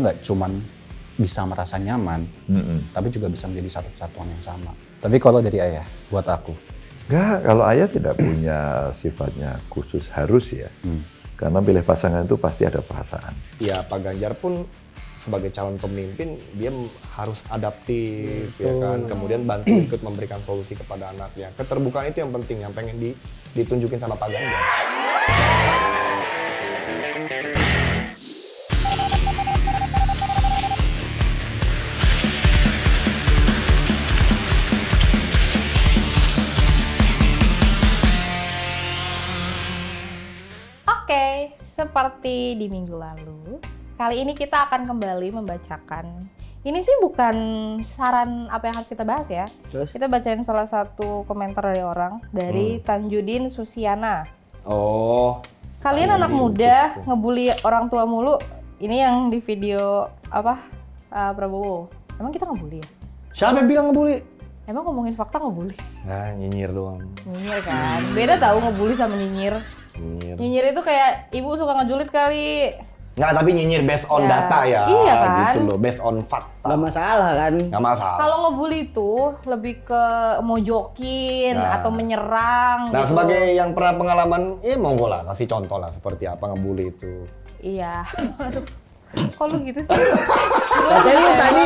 nggak cuman bisa merasa nyaman, tapi juga bisa menjadi satu kesatuan yang sama. Tapi kalau dari ayah, buat aku, Enggak, kalau ayah tidak punya sifatnya khusus harus ya. Karena pilih pasangan itu pasti ada perasaan. Ya Pak Ganjar pun sebagai calon pemimpin dia harus adaptif ya kan, kemudian bantu ikut memberikan solusi kepada anaknya. Keterbukaan itu yang penting, yang pengen ditunjukin sama Pak Ganjar. Oke, seperti di minggu lalu, kali ini kita akan kembali membacakan. Ini sih bukan saran apa yang harus kita bahas ya. Terus? Kita bacain salah satu komentar dari orang, dari Tanjudin Susiana. Oh, Kalian anak muda ngebully orang tua mulu. Ini yang di video apa Prabowo. Emang kita ngebully ya? siapa yang bilang ngebully? Emang ngomongin fakta ngebully? Nah, nyinyir doang. Nyinyir kan? Beda tahu ngebully sama nyinyir. Nyinyir. Nyinyir itu kayak ibu suka ngejulit kali. Nggak, tapi nyinyir based on Ya. data ya. Iya kan? Gitu loh, based on fakta. Gak masalah kan? Nggak masalah. Kalau ngebully itu lebih ke mojokin Nah. atau menyerang Nah, gitu. sebagai yang pernah pengalaman, ya monggo lah, kasih contoh lah seperti apa ngebully itu. Iya. Aduh. Kok lu gitu sih? Katanya lu tadi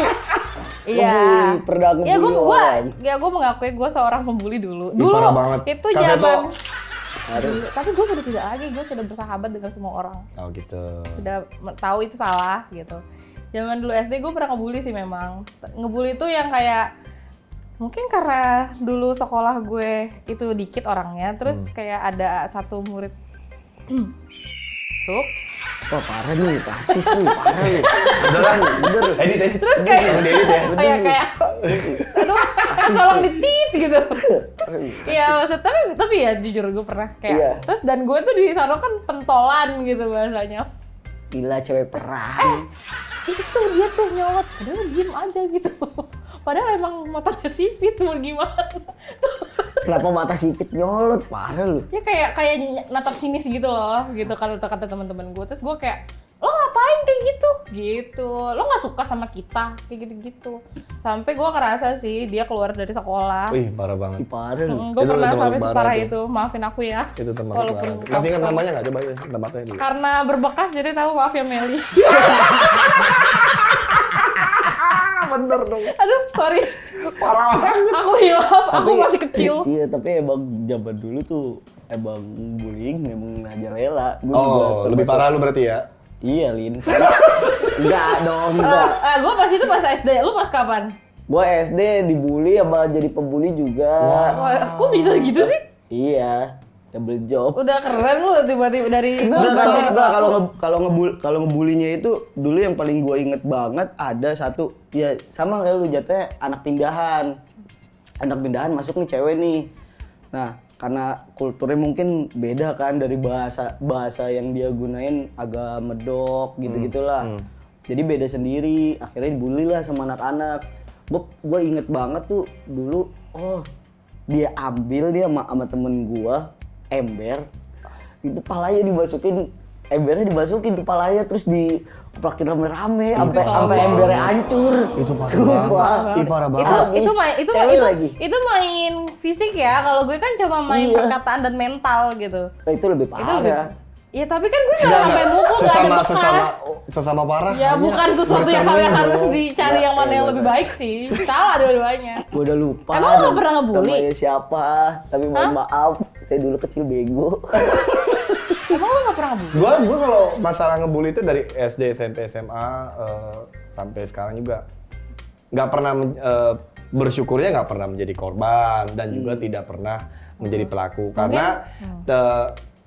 Iya. ngebully, pernah Ya ngebully orang. gue mengakui gue seorang pembuli dulu. Ih, Dulu parah banget. itu Kak Seto. zaman. Dulu. Tapi gue sudah tidak lagi, gue sudah bersahabat dengan semua orang. Oh gitu. Sudah tahu itu salah gitu. Zaman dulu SD gue pernah ngebully sih memang. Ngebully itu yang kayak mungkin karena dulu sekolah gue itu dikit orangnya, terus kayak ada satu murid masuk. Wah parah nih, rasis lu, parah lu. Udah lah, edit. Terus kayak Yang diedit ya. kayak aduh tolong ditit gitu. Iya maksud tapi ya jujur gue pernah kayak Iya. terus dan gue tuh di sana kan pentolan gitu bahasanya. Gila cewek perang. Itu tuh dia tuh nyolot, padahal diem aja gitu. Padahal emang matanya sipit mau gimana. Kenapa mata sipit nyolot, parah lu. Ya kayak natap sinis gitu loh, gitu kalau kata teman-teman gue. Terus gue kayak, lo ngapain kayak gitu, lo nggak suka sama kita, kayak gitu-gitu. Sampai gue ngerasa sih dia keluar dari sekolah. Wih, parah banget. Ih, parah lu. Gue Itu pernah termasuk sampai parah separah itu. itu, maafin aku ya. Itu teman Walaupun banget. Masih ingat namanya nggak? Coba tempatnya dulu. Karena berbekas jadi tahu, maaf ya Meli. Bener dong. Aduh, sorry. Parah banget. Aku hilaf, aku masih kecil. Iya, tapi emang zaman dulu tuh emang bullying memang aja Gua Oh, juga lebih termasuk- parah lu berarti ya? Iya, Lin. Enggak dong, enggak. Gue pas itu pas SD, lu pas kapan? Gua SD dibully sama jadi pembuli juga. Wah, kok bisa gitu sih? Iya, double job. Udah keren lu tiba-tiba dari Kalau ngebulinya itu dulu yang paling gue inget banget ada satu ya sama kayak lu jatuhnya anak pindahan masuk nih cewek nih. Nah karena kulturnya mungkin beda kan dari bahasa yang dia gunain agak medok gitu-gitulah. Jadi beda sendiri, akhirnya dibully lah sama anak-anak. Gue inget banget tuh dulu, dia ambil sama temen gue ember, itu palanya embernya dimasukin ke palanya terus dikeplakin rame-rame sampai embernya hancur. Itu parah Sumpah. banget. Ih, parah banget. Cewek lagi. Itu main fisik ya. Kalau gue kan cuma main Iya. perkataan dan mental gitu. Nah, itu lebih parah. Ya tapi kan gue nggak sampai mukul, nggak ada bekas. Sesama parah. Ya harusnya bukan sesuatu yang bercermin harus dong. dicari yang mana yang lebih baik sih. Salah dua-duanya. Gue udah lupa. Emang lo nggak pernah ngebully? Namanya siapa? Tapi mohon maaf, saya dulu kecil bego. Emang lo nggak pernah ngebully? Gua kalau masalah ngebully itu dari SD, SMP, SMA sampai sekarang juga nggak pernah bersyukurnya nggak pernah menjadi korban dan juga tidak pernah menjadi pelaku karena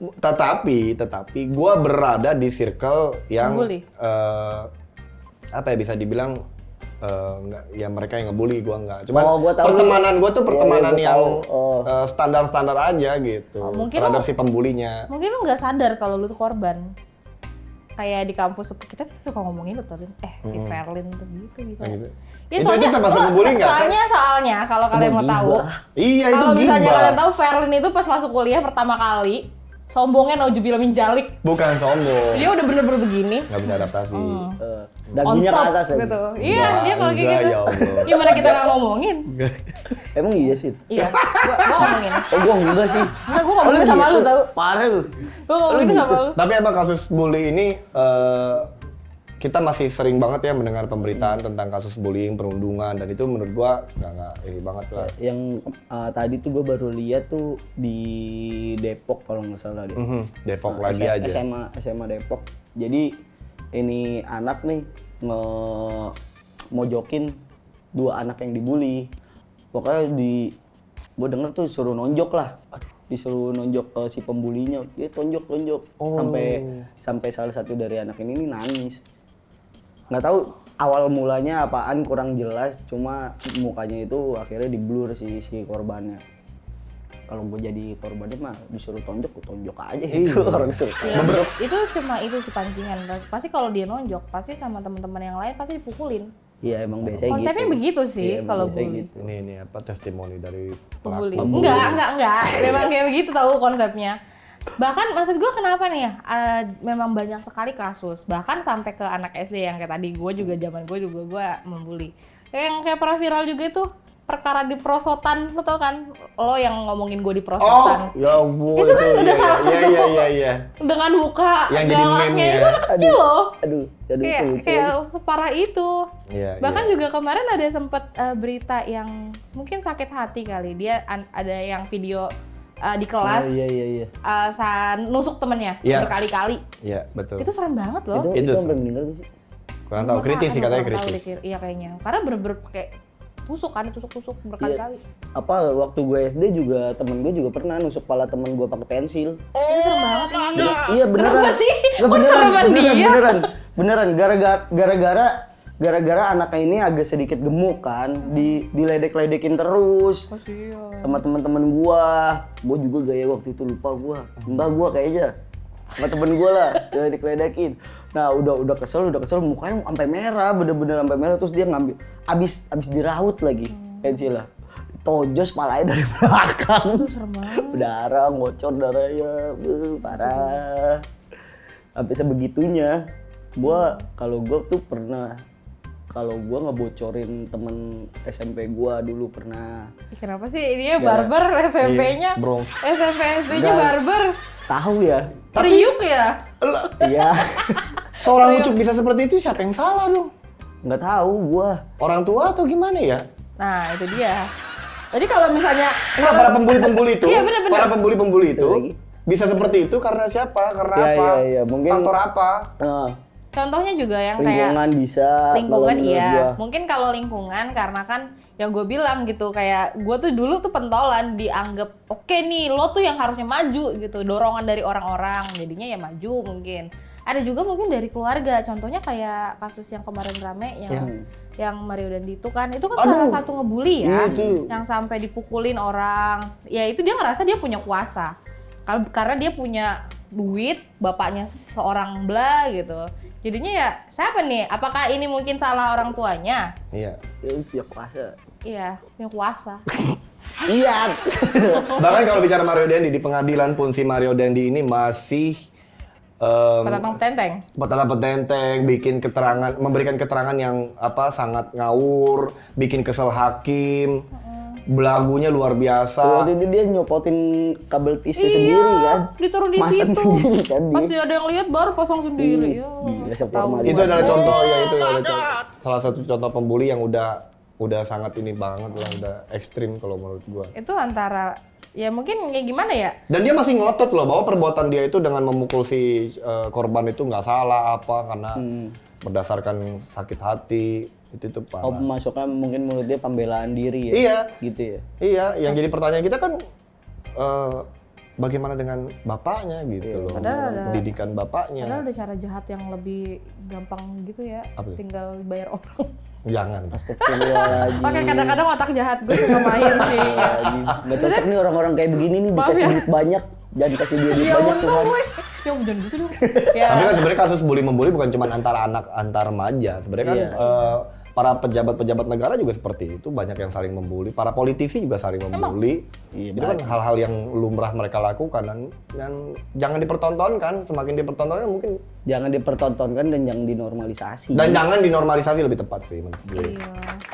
tetapi gua berada di circle yang Ngebully? apa ya bisa dibilang ya mereka yang ngebully gua nggak. Cuman Gua tahu pertemanan gua tuh Iya, pertemanan gua yang tahu. standar-standar aja gitu Mungkin terhadap lo- si pembulinya. Mungkin lo nggak sadar kalau lu tuh korban. Kayak di kampus kita suka ngomongin betul, si Ferlin tuh gitu bisa. Gitu. Ya, Itu termasuk ngebully nggak kan? Soalnya kalau kalian mau tahu, Iya itu kalau misalnya gibah. kalian tahu Ferlin itu pas masuk kuliah pertama kali sombongnya naujubillah min jalik. Bukan sombong. Dia udah bener-bener begini. Nggak bisa adaptasi. Dagunya On ke top, atas ya. gitu. Iya, dia kalau kayak enggak, gitu. ya Allah. Gimana kita nggak ngomongin? Emang iya sih. Iya, gua ngomongin. Oh gua enggak sih. Enggak, gua ngomongin sama lu tau. Parah lu. Gua ngomongin sama lu. Tapi emang kasus bully ini kita masih sering banget ya mendengar pemberitaan tentang kasus bullying, perundungan, dan itu menurut gua nggak ini banget lah. Yang tadi tuh gue baru lihat tuh di Depok kalau nggak salah deh. Depok lagi aja. SMA Depok. Jadi ini anak nih mojokin 2 anak yang dibully. Pokoknya gue denger tuh suruh nonjok lah. Disuruh nonjok si pembulinya. Dia tonjok. Sampai salah satu dari anak ini nangis. Nggak tahu awal mulanya apaan, kurang jelas, cuma mukanya itu akhirnya di-blur si korbannya. Kalau gue jadi korbannya mah disuruh tonjok aja gitu. Orang disuruh Ya, itu cuma itu sih pancingan. Pasti kalau dia nonjok, pasti sama teman-teman yang lain pasti dipukulin. Iya emang biasanya gitu. Konsepnya begitu sih Iya, emang kalau biasanya bully. gitu. Ini apa testimoni dari Bully. pelaku. Enggak. Memang kayak begitu tahu konsepnya. Bahkan maksud gue kenapa nih ya, memang banyak sekali kasus. Bahkan sampai ke anak SD yang kayak tadi, zaman gue juga gue membuli. Yang kayak pernah viral juga itu, perkara di prosotan, lo tau kan? Lo yang ngomongin gue di prosotan. Ya ampun. Itu kan udah salah satu Iya. dengan muka Yang jadi meme galaknya, ya. itu anak kecil loh. Aduh, Kayak separah itu. Iya. Bahkan juga kemarin ada sempet berita yang mungkin sakit hati kali. Dia ada yang video di kelas Iya. nusuk temennya Iya. berkali-kali. Iya, betul. Itu serem banget loh. Itu Itu sampai meninggal gak sih? Kurang tahu, kritis sih katanya Kurang tahu kritis. deh, iya kayaknya. Karena bener-bener kayak tusuk berkali-kali. Apa waktu gue SD juga temen gue juga pernah nusuk kepala temen gue pakai pensil. Itu serem banget nih. Iya beneran. Kenapa sih? Nggak, Kok sereman dia? Beneran. Gara-gara anaknya ini agak sedikit gemuk kan, diledek-ledekin terus Kasian. sama teman-teman gua juga gaya waktu itu lupa gua, mbak gua kayaknya sama temen gua lah, diledek-ledekin. Nah udah kesel mukanya sampai merah, bener-bener sampai merah, terus dia ngambil, abis diraut lagi pensilnya, tojos palanya dari belakang, Serem banget. berdarah, ngocor darahnya, parah. Sampai sebegitunya, kalau gua tuh pernah. Kalau gue ngebocorin temen SMP gue dulu pernah. Kenapa sih dia barber SMP-nya? Iya, bro. SMP SD-nya barber. Tahu ya? Triuk ya? Iya. Seorang Ucup bisa seperti itu, siapa yang salah dong? Nggak tahu gue. Orang tua atau gimana ya? Nah, itu dia. Jadi kalau misalnya Enggak, para pembuli-pembuli itu, Iya, benar-benar. para pembuli-pembuli itu Lagi. bisa seperti itu karena siapa? Karena Iya, apa? iya, mungkin- Faktor apa? contohnya juga yang kayak Lingkungan bisa. kalau lingkungan menurut iya. gua. Mungkin kalau lingkungan karena kan yang gue bilang gitu, kayak gue tuh dulu tuh pentolan dianggap oke nih lo tuh yang harusnya maju gitu, dorongan dari orang-orang jadinya ya maju mungkin. Ada juga mungkin dari keluarga, contohnya kayak kasus yang kemarin rame yang Mario Dandi itu kan salah satu ngebully ya, itu. yang sampai dipukulin orang. Ya itu dia ngerasa dia punya kuasa. Karena dia punya duit, bapaknya seorang bla gitu. Jadinya ya siapa nih? Apakah ini mungkin salah orang tuanya? Iya. Ya, punya kuasa. Iya, punya kuasa. Iya. Bahkan kalau bicara Mario Dandi, di pengadilan pun si Mario Dandi ini masih Petenteng. petenteng, bikin keterangan, memberikan keterangan yang sangat ngawur, bikin kesel hakim, belagunya luar biasa. Waktu itu dia nyopotin kabel tisu sendiri kan. Ditaruh di Masang situ. sendiri kan dia. Pasti ada yang lihat baru pasang sendiri. Ya. Gila, siapa Tahu. yang mau Itu adalah contoh ya, itu adalah salah satu contoh pembuli yang udah sangat ini banget lah, udah ekstrim kalau menurut gua. Itu antara ya mungkin kayak gimana ya? Dan dia masih ngotot loh bahwa perbuatan dia itu dengan memukul si korban itu nggak salah karena berdasarkan sakit hati. Itu parah. masuknya mungkin menurut dia pembelaan diri ya. Iya. Gitu ya. Iya, yang jadi pertanyaan kita kan bagaimana dengan bapaknya gitu loh. Didikan bapaknya. Padahal ada cara jahat yang lebih gampang gitu ya. Apa tuh? Tinggal bayar orang. Jangan. Astagfirullahaladzim. Pakai kadang-kadang otak jahat gue juga main sih. Nggak cocok nih orang-orang kayak begini nih, Maaf dikasih ya. duit banyak. Jangan kasih dia duit Ya banyak untung Tuhan. gue. Ya jangan gitu dong. Ya. Tapi kan sebenarnya kasus bully membuli bukan cuma antara anak antar remaja. Sebenarnya kan Iya. para pejabat-pejabat negara juga seperti itu, banyak yang saling membuli, para politisi juga saling membuli. Itu kan hal-hal yang lumrah mereka lakukan dan jangan dipertontonkan, semakin dipertontonkan mungkin Jangan dipertontonkan dan jangan dinormalisasi. dan jangan dinormalisasi lebih tepat sih menurut gue. Iya.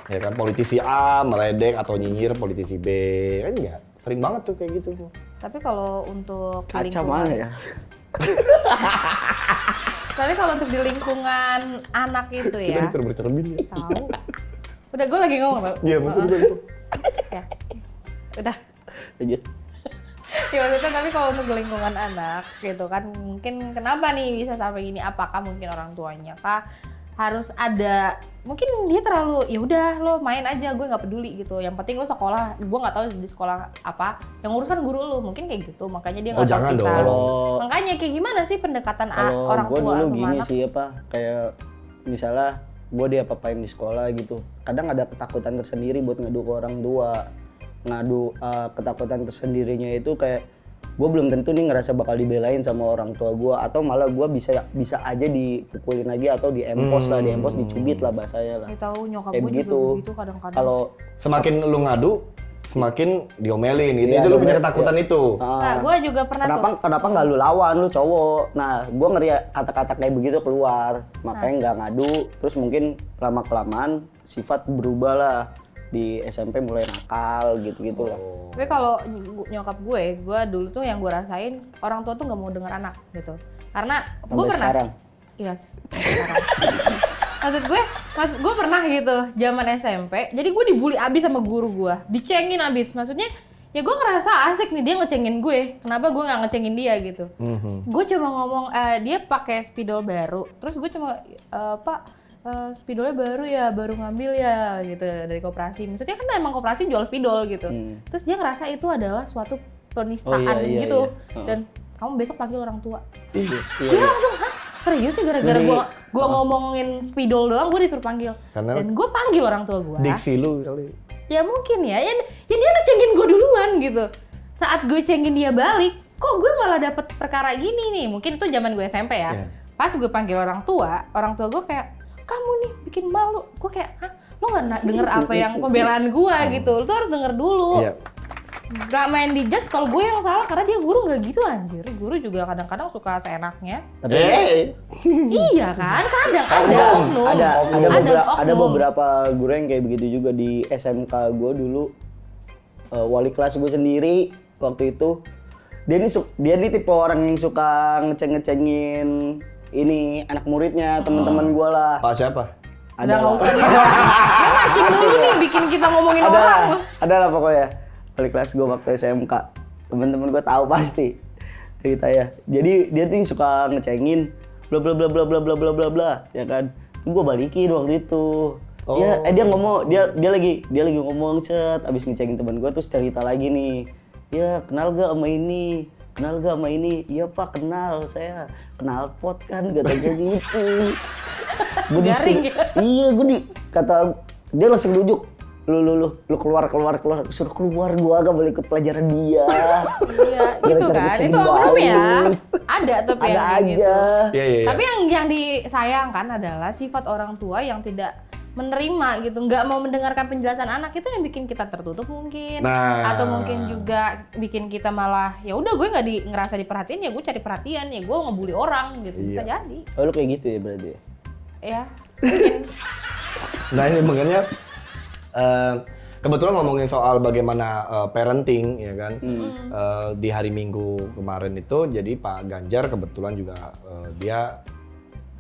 Ya kan politisi A meledek atau nyinyir politisi B kan enggak. Sering banget tuh kayak gitu. Tapi kalau untuk di Kaca lingkungan, mana ya? tapi kalau untuk di lingkungan anak itu Kita ya, disuruh bercermin ya. tahu. Udah gue lagi ngomong tau. Iya, mungkin juga itu. Ya, udah. Lanjut. Ya maksudnya tapi kalau untuk di lingkungan anak gitu kan, mungkin kenapa nih bisa sampai gini? Apakah mungkin orang tuanya kah harus ada, mungkin dia terlalu ya udah lo main aja, gue nggak peduli gitu, yang penting lo sekolah, gue nggak tahu di sekolah apa yang ngurus kan guru lo, mungkin kayak gitu, makanya dia nggak tahu jangan pisah. dong. Makanya kayak gimana sih pendekatan Kalau orang gue tua dulu sama gini anak? sih kayak misalnya gue diapa-apain di sekolah gitu. Kadang ada ketakutan tersendiri buat ngadu ke orang tua. Ketakutan tersendirinya itu kayak gue belum tentu nih ngerasa bakal dibelain sama orang tua gue, atau malah gue bisa aja dipukulin lagi atau diempos dicubit lah bahasanya lah. Ya tahu nyokap Kayak gue juga begitu. begitu kadang-kadang. Kalau Semakin lu ngadu, semakin diomelin gitu. Iya, Itu lu punya diomelin, ketakutan itu. nah, gue juga pernah tuh. kenapa nggak lu lawan, lu cowok. Nah, gue ngeri kata-kata kayak begitu keluar, makanya nggak ngadu. Terus mungkin lama kelamaan sifat berubah lah, di SMP mulai nakal gitu-gitu lah. Tapi kalau nyokap gue dulu tuh yang gue rasain, orang tua tuh nggak mau denger anak gitu. Karena gue Sampai pernah. sekarang. Iya. Sekarang. Maksud gue pernah gitu, zaman SMP. Jadi gue dibully abis sama guru gue, dicengin abis. Maksudnya ya gue ngerasa asik nih dia ngecengin gue. Kenapa gue nggak ngecengin dia gitu? Gue cuma ngomong dia pakai spidol baru. Terus gue cuma Pak. Spidolnya baru ya, baru ngambil ya gitu dari koperasi. Maksudnya kan emang koperasi jual spidol gitu. Terus dia ngerasa itu adalah suatu penistaan iya, gitu. iya. Dan kamu besok panggil orang tua. Iya. Dia langsung, hah? Serius sih gara-gara gua ngomongin spidol doang gue disuruh panggil. Karena Dan gue panggil orang tua gue. diksi lu kali. Ya mungkin ya dia ngecengin gue duluan gitu. Saat gue cengin dia balik, kok gue malah dapet perkara gini nih. Mungkin itu zaman gue SMP ya. Iya. Pas gue panggil orang tua gue kayak, kamu nih bikin malu. Gue kayak, hah? Lo gak denger apa yang pembelaan gue gitu. Lo tuh harus denger dulu. Iya. Gak main di judge kalau gue yang salah, karena dia guru gak gitu anjir. Guru juga kadang-kadang suka seenaknya. Tapi Iya kan? Kadang ada oknum. ada oknum. beberapa guru yang kayak begitu juga di SMK gue dulu. Wali kelas gue sendiri waktu itu dia nih tipe orang yang suka ngecengin ini anak muridnya, teman-teman gue lah. Pak siapa? Udah nggak usah nih. Dia mancing dulu nih bikin kita ngomongin orang. Ada lah pokoknya. Wali kelas gue waktu SMK. Teman-teman gue tahu pasti ceritanya. Jadi dia tuh suka ngecengin bla bla bla bla bla bla bla bla bla, ya kan. Gue balikin waktu itu. Ya, dia ngomong, dia lagi ngomong set, abis ngecengin teman gue terus cerita lagi nih. Ya, kenal gak sama ini? Kenal gak sama ini? Iya Pak, kenal. Saya kenal pot kan, katanya gitu. Gue Garing ya? Iya, kata dia langsung nunjuk. Lu keluar, suruh keluar, gua agak boleh ikut pelajaran dia. Iya, gitu kan. Itu oknum ya. Ada tapi Ada yang kayak aja. gitu. Iya. Tapi yang disayangkan adalah sifat orang tua yang tidak menerima gitu, nggak mau mendengarkan penjelasan anak, itu yang bikin kita tertutup mungkin. Nah. Atau mungkin juga bikin kita malah ya udah gue nggak ngerasa diperhatiin, ya gue cari perhatian, ya gue ngebully orang gitu. Bisa jadi. Oh, lu kayak gitu ya berarti? Ya. Mungkin. Nah ini makanya kebetulan ngomongin soal bagaimana parenting ya kan. Di hari Minggu kemarin itu jadi Pak Ganjar kebetulan juga dia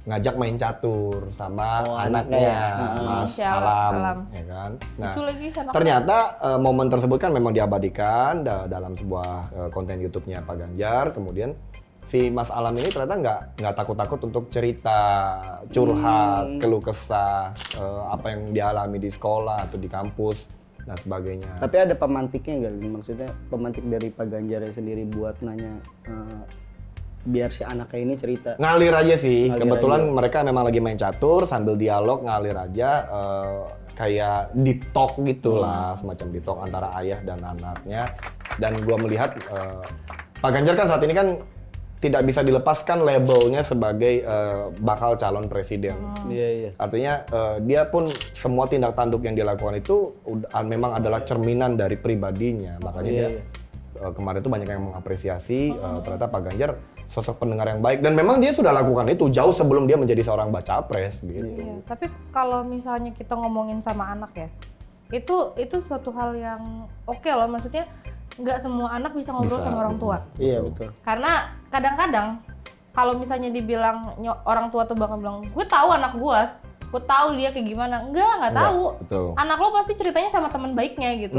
ngajak main catur sama anaknya Mas Alam ya kan. Nah, Lucu lagi anaknya. ternyata momen tersebut kan memang diabadikan dalam sebuah konten YouTube-nya Pak Ganjar. Kemudian si Mas Alam ini ternyata nggak takut-takut untuk cerita, curhat, keluh kesah, apa yang dialami di sekolah atau di kampus dan sebagainya. Tapi ada pemantiknya nggak? Maksudnya pemantik dari Pak Ganjar sendiri buat nanya biar si anaknya ini cerita. Ngalir aja sih. Ngalir Kebetulan aja. mereka memang lagi main catur sambil dialog, ngalir aja kayak deep talk gitulah, semacam deep talk antara ayah dan anaknya. Dan gua melihat Pak Ganjar kan saat ini kan tidak bisa dilepaskan labelnya sebagai bakal calon presiden. Iya. Artinya dia pun semua tindak tanduk yang dia lakukan itu memang adalah cerminan dari pribadinya. Makanya dia kemarin itu banyak yang mengapresiasi ternyata Pak Ganjar sosok pendengar yang baik, dan memang dia sudah lakukan itu jauh sebelum dia menjadi seorang baca pres gitu. Iya, tapi kalau misalnya kita ngomongin sama anak ya, itu suatu hal yang oke loh, maksudnya nggak semua anak bisa ngobrol sama orang tua. Iya, betul. Karena kadang-kadang kalau misalnya dibilang orang tua tuh bakal bilang, gue tahu anak gue tahu dia kayak gimana. Nggak tahu. Betul. Anak lo pasti ceritanya sama teman baiknya gitu.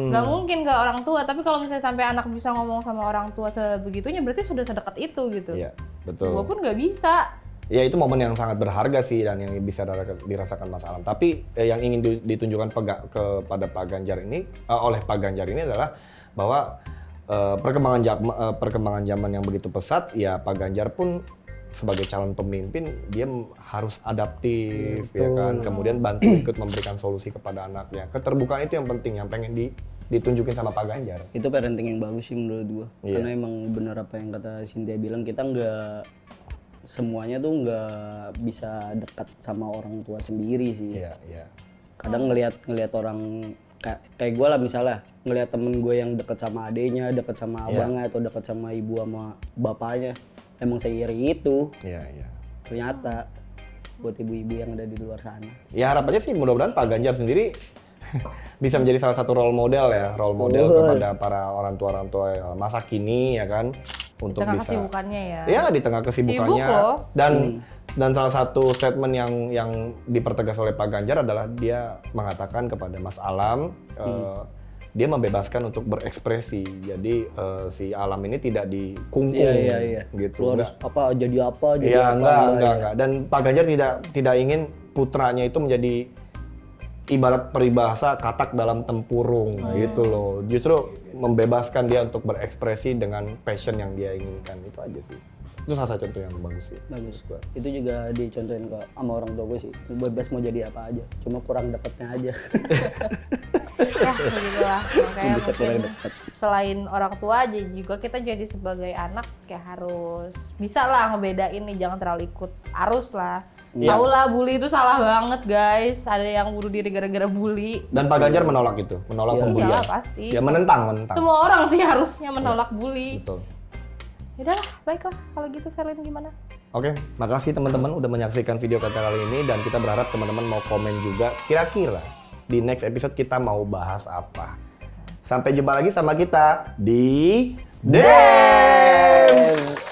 Nggak mungkin ke orang tua, tapi kalau misalnya sampai anak bisa ngomong sama orang tua sebegitunya, berarti sudah sedekat itu gitu. Iya, betul. Gue pun nggak bisa. Ya itu momen yang sangat berharga sih dan yang bisa dirasakan Mas Alam. Tapi yang ingin ditunjukkan kepada Pak Ganjar ini, oleh Pak Ganjar ini adalah bahwa perkembangan zaman yang begitu pesat, ya Pak Ganjar pun sebagai calon pemimpin dia harus adaptif, ya kan, kemudian bantu ikut memberikan solusi kepada anaknya. Keterbukaan itu yang penting, yang pengen ditunjukin sama Pak Ganjar. Itu parenting yang bagus sih menurut gua. Iya. Karena emang benar apa yang kata Cynthia bilang, kita nggak semuanya tuh nggak bisa dekat sama orang tua sendiri sih. Iya. Kadang ngelihat orang kayak gue lah misalnya, ngelihat temen gue yang deket sama adenya, deket sama abangnya, atau deket sama ibu sama bapaknya, emang seiri itu. Iya. Ternyata buat ibu-ibu yang ada di luar sana. Ya harapannya sih mudah-mudahan Pak Ganjar sendiri bisa menjadi salah satu role model kepada para orang tua masa kini, ya kan, untuk Tengah bisa kesibukannya ya. Ya, di tengah kesibukannya. Sibuk loh. Dan salah satu statement yang dipertegas oleh Pak Ganjar adalah dia mengatakan kepada Mas Alam, dia membebaskan untuk berekspresi. Jadi si Alam ini tidak dikungkung. Iya. Gitu. Lu harus jadi apa. Iya, enggak. Dan Pak Ganjar tidak ingin putranya itu menjadi ibarat peribahasa katak dalam tempurung gitu loh. Justru membebaskan dia untuk berekspresi dengan passion yang dia inginkan. Itu aja sih. Itu salah satu contoh yang bagus sih. Bagus. Itu juga dicontohin sama orang tua gue sih. Bebas mau jadi apa aja, cuma kurang deketnya aja. Ya begitulah, makanya Bisa kurang mungkin dekat. selain orang tua aja juga kita jadi sebagai anak kayak harus bisa lah ngebedain nih, jangan terlalu ikut arus lah. Iya. Tahu lah, bully itu salah banget guys, ada yang bunuh diri gara-gara bully. Dan Pak Ganjar menolak itu, menolak pembulian. Iya pasti. Ya menentang. Semua orang sih harusnya menolak bully. Betul. Yaudah, baiklah kalau gitu. Verlin gimana? Oke, makasih teman-teman udah menyaksikan video kita kali ini, dan kita berharap teman-teman mau komen juga kira-kira di next episode kita mau bahas apa. Sampai jumpa lagi sama kita di Dance.